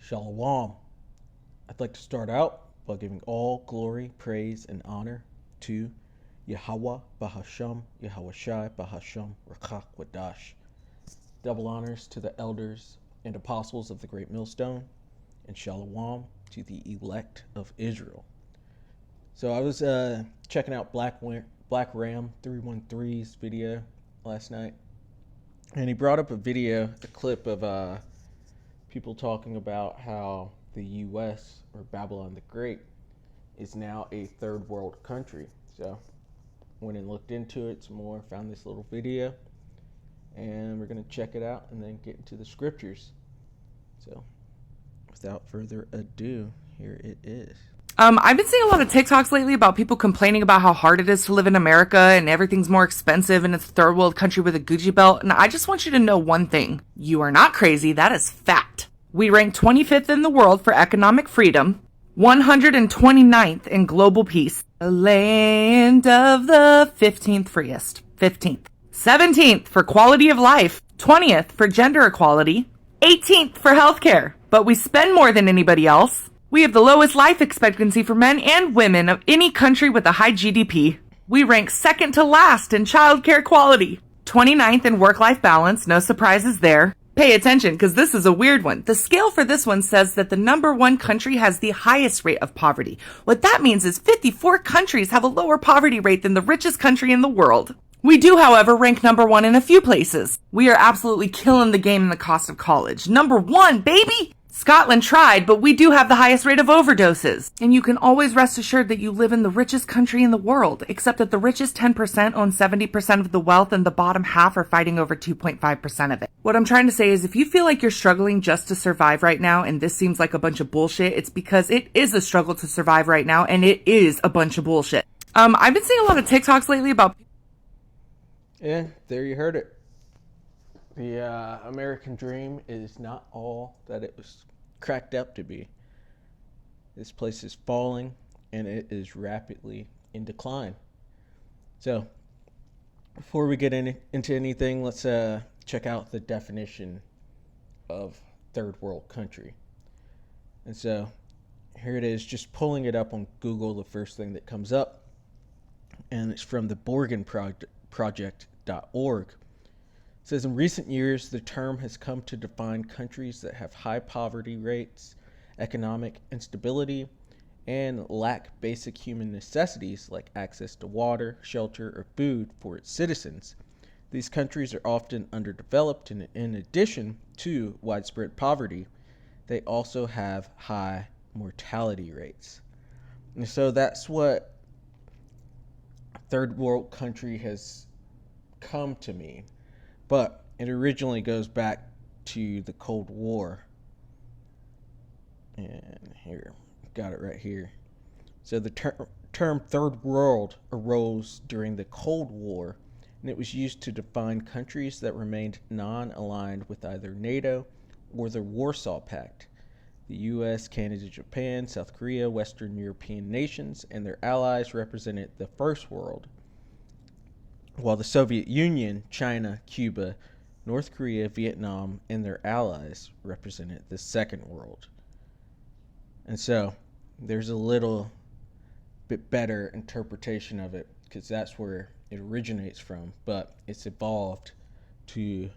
Shalom. I'd like to start out by giving all glory, praise, and honor to Yahweh Bahasham, Yahweh Shai Bahasham, Rakach Wadash. Double honors to the elders and apostles of the Great Millstone, and Shalom to the elect of Israel. So I was checking out Black Ram 313's video last night, and he brought up a clip of people talking about how the U.S. or Babylon the Great is now a third world country. So went and looked into it some more, found this little video, and we're going to check it out and then get into the scriptures. So without further ado, here it is. I've been seeing a lot of TikToks lately about people complaining about how hard it is to live in America and everything's more expensive and it's a third world country with a Gucci belt. And I just want you to know one thing. You are not crazy. That is fact. We rank 25th in the world for economic freedom, 129th in global peace, the land of the 15th freest, 15th, 17th for quality of life, 20th for gender equality, 18th for healthcare. But we spend more than anybody else. We have the lowest life expectancy for men and women of any country with a high GDP. We rank second to last in childcare quality. 29th in work-life balance, no surprises there. Pay attention, because this is a weird one. The scale for this one says that the number one country has the highest rate of poverty. What that means is 54 countries have a lower poverty rate than the richest country in the world. We do, however, rank number one in a few places. We are absolutely killing the game in the cost of college. Number one, baby! Scotland tried, but we do have the highest rate of overdoses. And you can always rest assured that you live in the richest country in the world, except that the richest 10% own 70% of the wealth and the bottom half are fighting over 2.5% of it. What I'm trying to say is if you feel like you're struggling just to survive right now and this seems like a bunch of bullshit, it's because it is a struggle to survive right now and it is a bunch of bullshit. I've been seeing a lot of TikToks lately about... Yeah, there you heard it. The American dream is not all that it was cracked up to be. This place is falling, and it is rapidly in decline. So, before we get into anything, let's check out the definition of third world country. And so, here it is, just pulling it up on Google, the first thing that comes up, and it's from the Project.org. It says in recent years, the term has come to define countries that have high poverty rates, economic instability, and lack basic human necessities like access to water, shelter, or food for its citizens. These countries are often underdeveloped, and in addition to widespread poverty, they also have high mortality rates. And so that's what third world country has come to mean. But it originally goes back to the Cold War. And here, got it right here. So the term third world arose during the Cold War, and it was used to define countries that remained non-aligned with either NATO or the Warsaw Pact. The US, Canada, Japan, South Korea, Western European nations, and their allies represented the first world, while the Soviet Union, China, Cuba, North Korea, Vietnam, and their allies represented the second world. And so there's a little bit better interpretation of it because that's where it originates from, but it's evolved to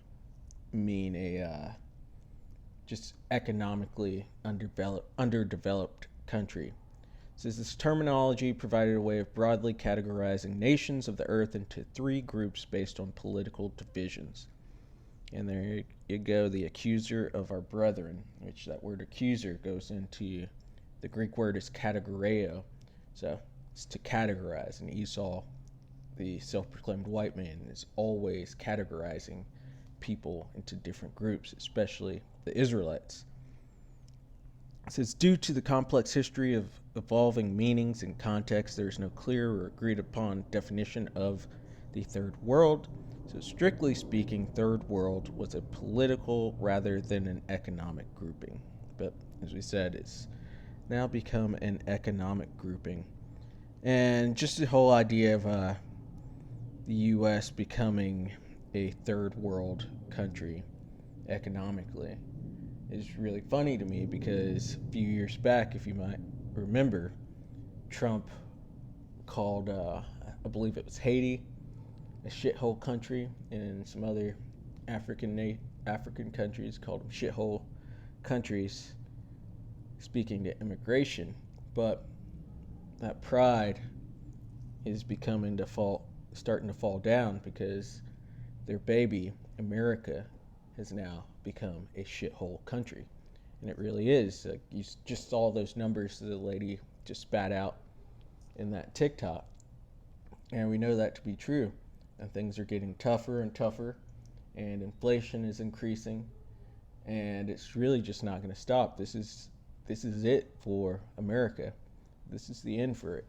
mean a just economically underdeveloped country. It says this terminology provided a way of broadly categorizing nations of the earth into three groups based on political divisions. And there you go, the accuser of our brethren, which that word accuser goes into, the Greek word is kategoreo. So it's to categorize. And Esau, the self-proclaimed white man, is always categorizing people into different groups, especially the Israelites. It says, due to the complex history of evolving meanings and context, there is no clear or agreed upon definition of the third world. So strictly speaking, third world was a political rather than an economic grouping. But as we said, it's now become an economic grouping. And just the whole idea of the U.S. becoming a third world country economically is really funny to me because a few years back, if you might remember, Trump called, I believe it was Haiti, a shithole country, and some other African countries called them shithole countries, speaking to immigration. But that pride is starting to fall down because their baby, America, has now become a shithole country. And it really is. You just saw those numbers that the lady just spat out in that TikTok. And we know that to be true. And things are getting tougher and tougher, and inflation is increasing, and it's really just not going to stop. This is it for America. This is the end for it,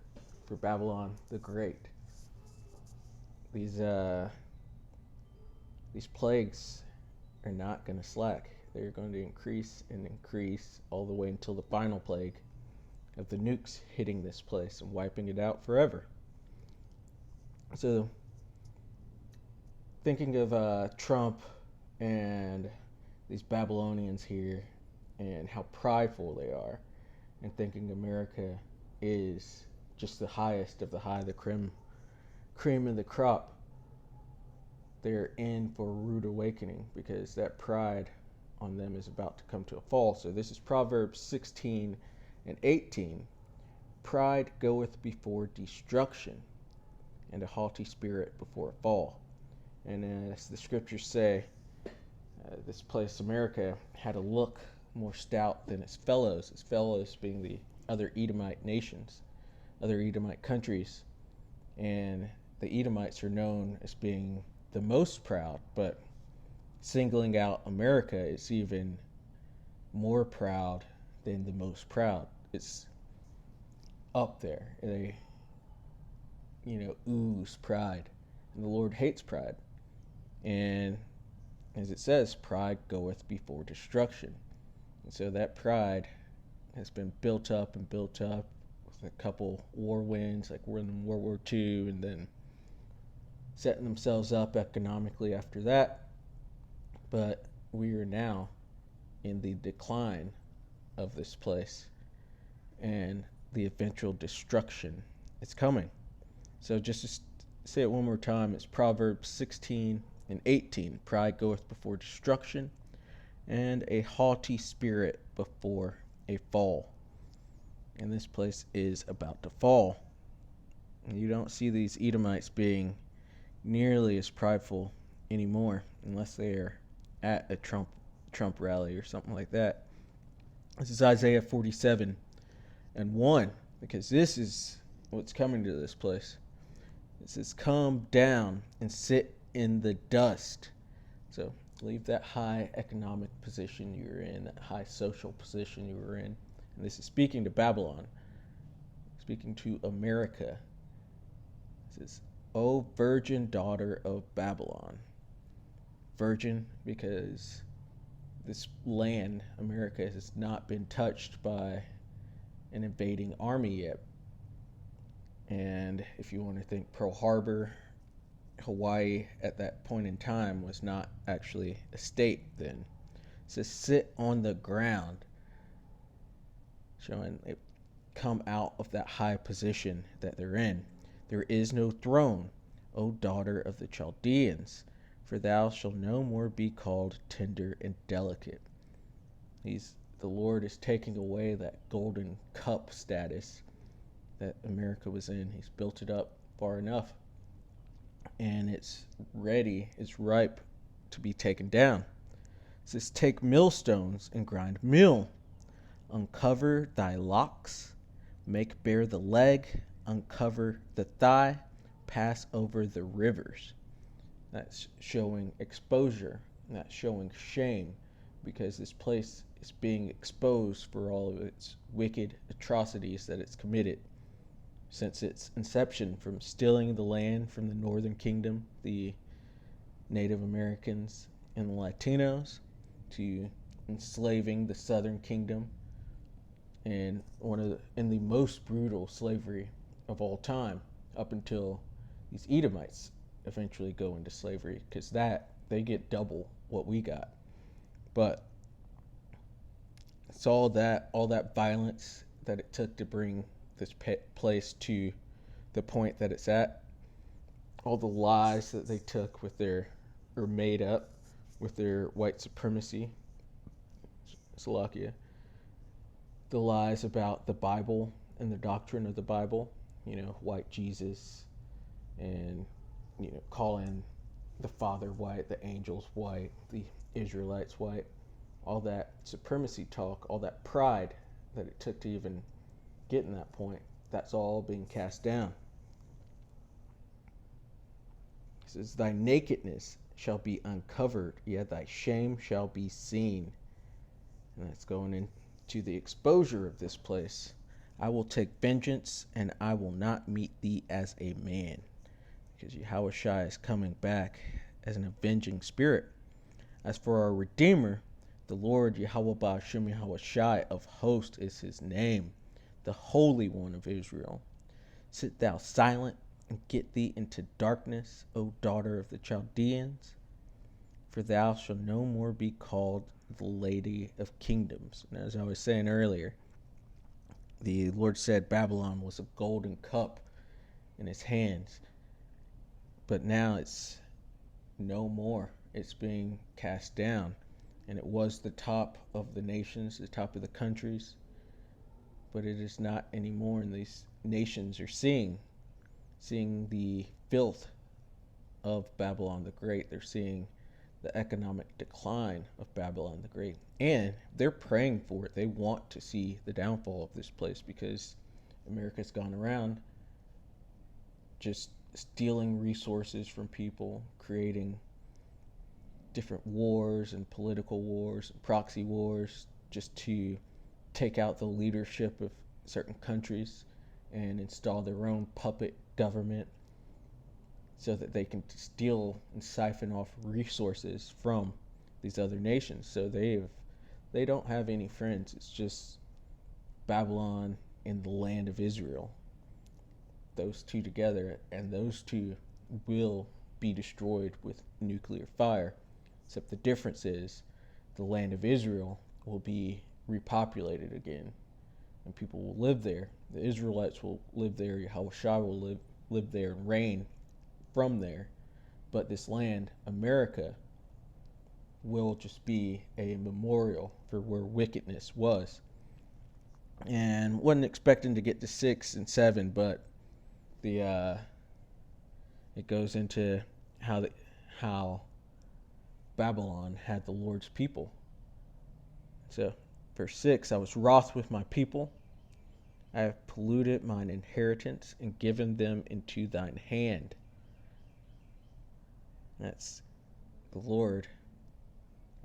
for Babylon the Great. These these plagues are not going to slack. They're going to increase and increase all the way until the final plague of the nukes hitting this place and wiping it out forever. So, thinking of Trump and these Babylonians here and how prideful they are, and thinking America is just the highest of the high, the cream of the crop, they're in for a rude awakening because that pride on them is about to come to a fall. So this is Proverbs 16 and 18. Pride goeth before destruction, and a haughty spirit before a fall. And as the scriptures say, this place, America, had a look more stout than its fellows being the other Edomite nations, other Edomite countries. And the Edomites are known as being the most proud, but singling out America is even more proud than the most proud. It's up there. They, ooze pride. And the Lord hates pride. And as it says, pride goeth before destruction. And so that pride has been built up and built up with a couple war wins, like we're in World War II, and then setting themselves up economically after that. But we are now in the decline of this place, and the eventual destruction is coming. So just to say it one more time, it's Proverbs 16 and 18. Pride goeth before destruction, and a haughty spirit before a fall. And this place is about to fall. And you don't see these Edomites being nearly as prideful anymore, unless they are at a Trump rally or something like that. This is Isaiah 47 and 1, because this is what's coming to this place. It says, "Come down and sit in the dust." So leave that high economic position you were in, that high social position you were in. And this is speaking to Babylon, speaking to America. It says, "O virgin daughter of Babylon." Virgin because this land, America, has not been touched by an invading army yet. And if you want to think Pearl Harbor, Hawaii at that point in time was not actually a state then. It says, "Sit on the ground," showing it come out of that high position that they're in. "There is no throne, O daughter of the Chaldeans, for thou shalt no more be called tender and delicate." The Lord is taking away that golden cup status that America was in. He's built it up far enough, and it's ripe to be taken down. It says, "Take millstones and grind meal, uncover thy locks, make bare the leg, uncover the thigh, pass over the rivers." That's showing exposure, that's showing shame, because this place is being exposed for all of its wicked atrocities that it's committed since its inception, from stealing the land from the Northern Kingdom, the Native Americans and the Latinos, to enslaving the Southern Kingdom in the most brutal slavery of all time, up until these Edomites eventually go into slavery, because that they get double what we got. But It's all that violence that it took to bring this place to the point that it's at. All the lies that they took with their, or made up with their white supremacy, Slovakia. The lies about the Bible and the doctrine of the Bible, white Jesus, and, calling the Father white, the angels white, the Israelites white, all that supremacy talk, all that pride that it took to even get in that point, that's all being cast down. It says, thy nakedness shall be uncovered, yet thy shame shall be seen. And that's going into the exposure of this place. I will take vengeance, and I will not meet thee as a man. Because Yahushua is coming back as an avenging spirit. As for our Redeemer, the Lord Yahweh Ba'ashem Yahushua of hosts is his name, the Holy One of Israel. Sit thou silent, and get thee into darkness, O daughter of the Chaldeans, for thou shalt no more be called the Lady of Kingdoms. And as I was saying earlier, the Lord said Babylon was a golden cup in his hands, but now it's no more. It's being cast down, and it was the top of the nations, the top of the countries, but it is not anymore. And these nations are seeing the filth of Babylon the Great. They're seeing the economic decline of Babylon the Great, and they're praying for it. They want to see the downfall of this place, because America's gone around just stealing resources from people, creating different wars and political wars and proxy wars just to take out the leadership of certain countries and install their own puppet government so that they can steal and siphon off resources from these other nations. So they don't have any friends. It's just Babylon and the land of Israel. Those two together, and those two will be destroyed with nuclear fire. Except the difference is the land of Israel will be repopulated again, and people will live there. The Israelites will live there. Yahushua will live there and reign from there. But this land, America, will just be a memorial for where wickedness was. And wasn't expecting to get to 6 and 7, but it goes into how Babylon had the Lord's people. So, verse 6, I was wroth with my people. I have polluted mine inheritance and given them into thine hand. That's the Lord.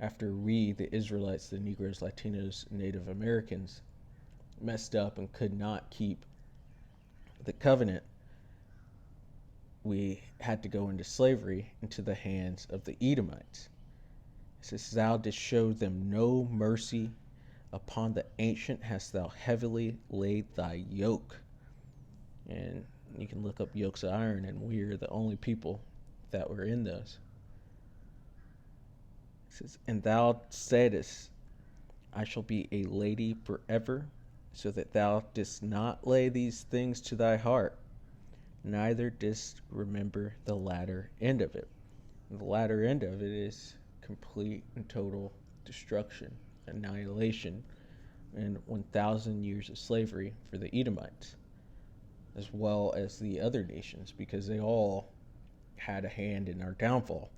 After we, the Israelites, the Negroes, Latinos, Native Americans, messed up and could not keep the covenant, we had to go into slavery into the hands of the Edomites. It says, thou didst show them no mercy. Upon the ancient hast thou heavily laid thy yoke. And you can look up yokes of iron, and we are the only people that were in those. It says, and thou saidest, I shall be a lady forever, so that thou didst not lay these things to thy heart, neither didst remember the latter end of it. And the latter end of it is complete and total destruction, annihilation, and 1,000 years of slavery for the Edomites, as well as the other nations, because they all had a hand in our downfall.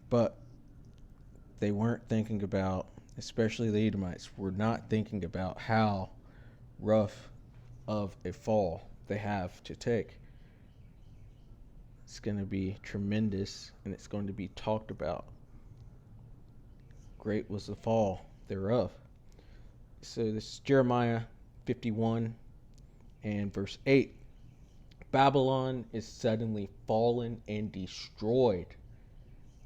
But they weren't thinking about, especially the Edomites, were not thinking about how rough of a fall they have to take. It's going to be tremendous, and it's going to be talked about. Great was the fall thereof. So this is Jeremiah 51 and verse 8. Babylon is suddenly fallen and destroyed.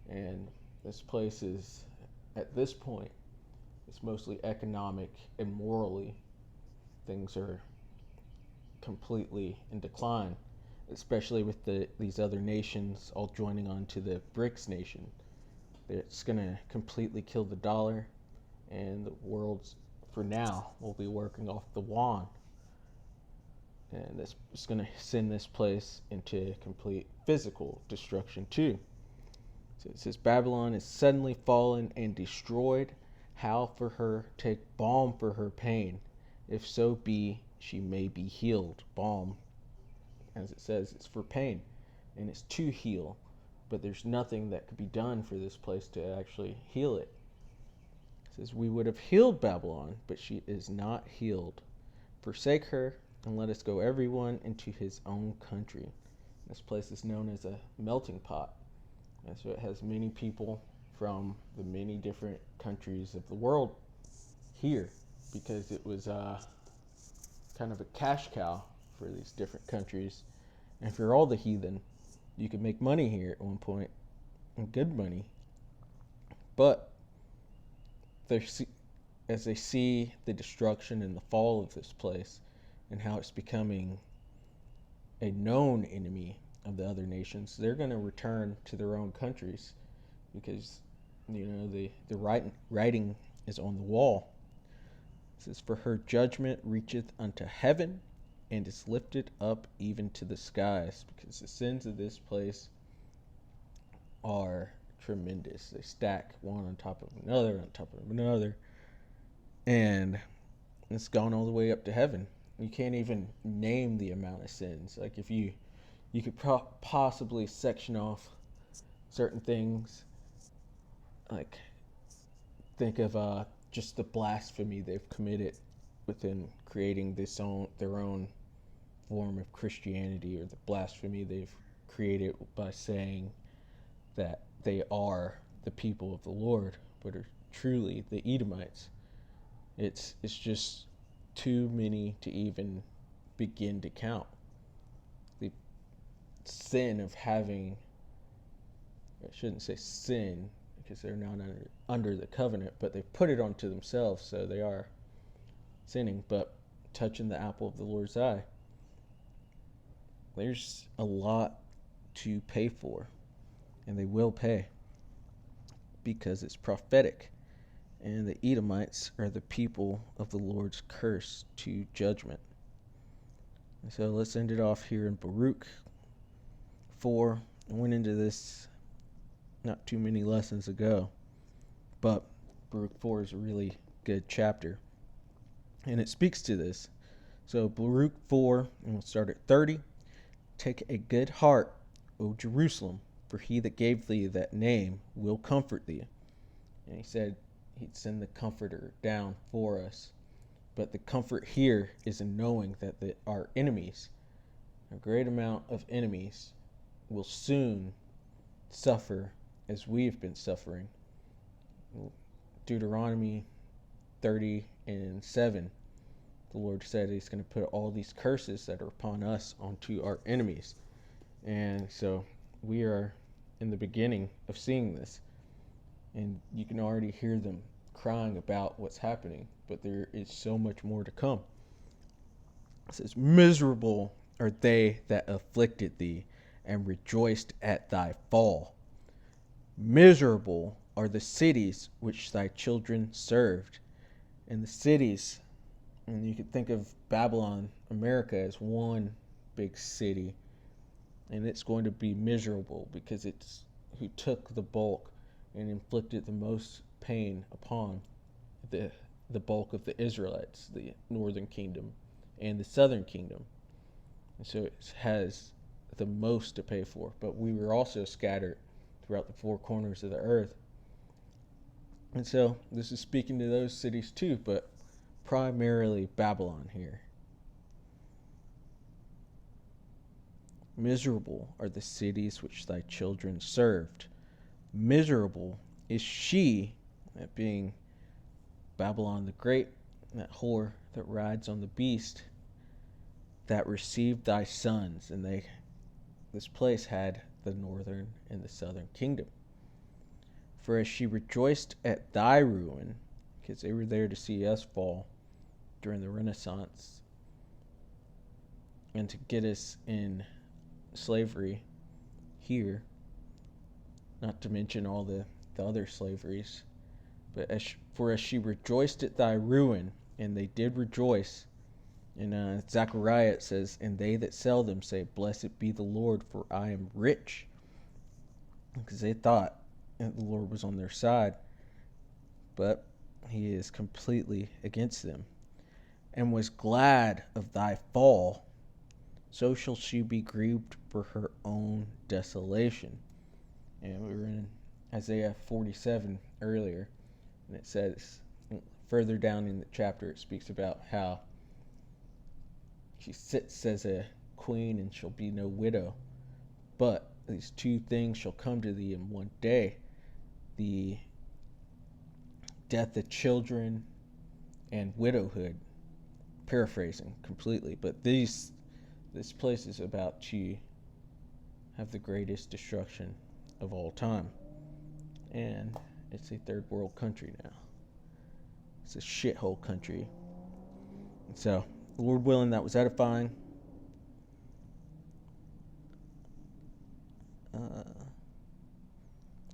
And this place is, at this point, it's mostly economic and morally. Things are completely in decline, especially with these other nations all joining on to the BRICS nation. It's going to completely kill the dollar. and the world's, for now, will be working off the wand. And this is going to send this place into complete physical destruction too. So it says Babylon is suddenly fallen and destroyed. How for her take balm for her pain, if so be she may be healed. Balm, as it says, it's for pain, and it's to heal. But there's nothing that could be done for this place to actually heal it. It says, we would have healed Babylon, but she is not healed. Forsake her, and let us go everyone into his own country. This place is known as a melting pot. And so it has many people from the many different countries of the world here, because it was kind of a cash cow for these different countries. And for all the heathen, you could make money here at one point, and good money. But as they see the destruction and the fall of this place, and how it's becoming a known enemy of the other nations, they're going to return to their own countries, because the writing is on the wall. It says, for her judgment reacheth unto heaven, and is lifted up even to the skies, because the sins of this place are tremendous. They stack one on top of another on top of another, and it's gone all the way up to heaven. You can't even name the amount of sins. Like, if you could possibly section off certain things, like think of just the blasphemy they've committed within creating their own form of Christianity, or the blasphemy they've created by saying that they are the people of the Lord, but are truly the Edomites. It's just too many to even begin to count. The sin of having, I shouldn't say sin, because they're not under the covenant, but they've put it onto themselves, so they are sinning. But touching the apple of the Lord's eye, there's a lot to pay for, and they will pay, because it's prophetic. And the Edomites are the people of the Lord's curse to judgment. And so let's end it off here in Baruch 4. I went into this not too many lessons ago, but Baruch 4 is a really good chapter, and it speaks to this. So Baruch 4, and we'll start at 30. Take a good heart, O Jerusalem, for he that gave thee that name will comfort thee. And he said he'd send the comforter down for us. But the comfort here is in knowing that our enemies, a great amount of enemies, will soon suffer as we've been suffering. Deuteronomy 30:7, the Lord said he's going to put all these curses that are upon us onto our enemies. And so we are in the beginning of seeing this. And you can already hear them crying about what's happening, but there is so much more to come. It says, miserable are they that afflicted thee, and rejoiced at thy fall. Miserable are the cities which thy children served. And the cities, and you could think of Babylon, America, as one big city, and it's going to be miserable, because it's who took the bulk and inflicted the most pain upon the bulk of the Israelites, the northern kingdom and the southern kingdom. And so it has the most to pay for. But we were also scattered throughout the four corners of the earth. And so this is speaking to those cities too, but primarily Babylon here. Miserable are the cities which thy children served. Miserable is she, that being Babylon the Great, that whore that rides on the beast, that received thy sons. And this place had the northern and the southern kingdom. For as she rejoiced at thy ruin, because they were there to see us fall during the Renaissance and to get us in slavery here, not to mention all the other slaveries, But for as she rejoiced at thy ruin, and they did rejoice. In Zechariah it says, and they that sell them say, blessed be the Lord, for I am rich. Because they thought that the Lord was on their side, but he is completely against them. And was glad of thy fall, so shall she be grieved for her own desolation. And we were in Isaiah 47 earlier, and it says, further down in the chapter, it speaks about how she sits as a queen and shall be no widow. But these two things shall come to thee in one day, the death of children and widowhood. Paraphrasing completely, but this place is about to have the greatest destruction of all time. And it's a third world country now. It's a shithole country. And so, Lord willing, that was edifying.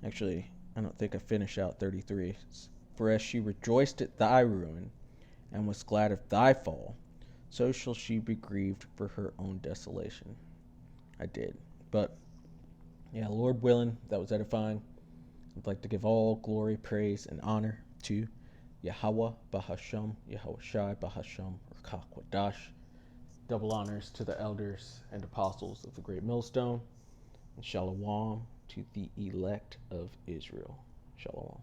Actually, I don't think I finished out 33. For as she rejoiced at thy ruin, and was glad of thy fall, so shall she be grieved for her own desolation. I did. But, yeah, Lord willing, that was edifying. I'd like to give all glory, praise, and honor to Yahweh Bahasham, Yahweh Shai Bahasham, or Kakwadash. Double honors to the elders and apostles of the Great Millstone, and Shalom to the elect of Israel. Shalom.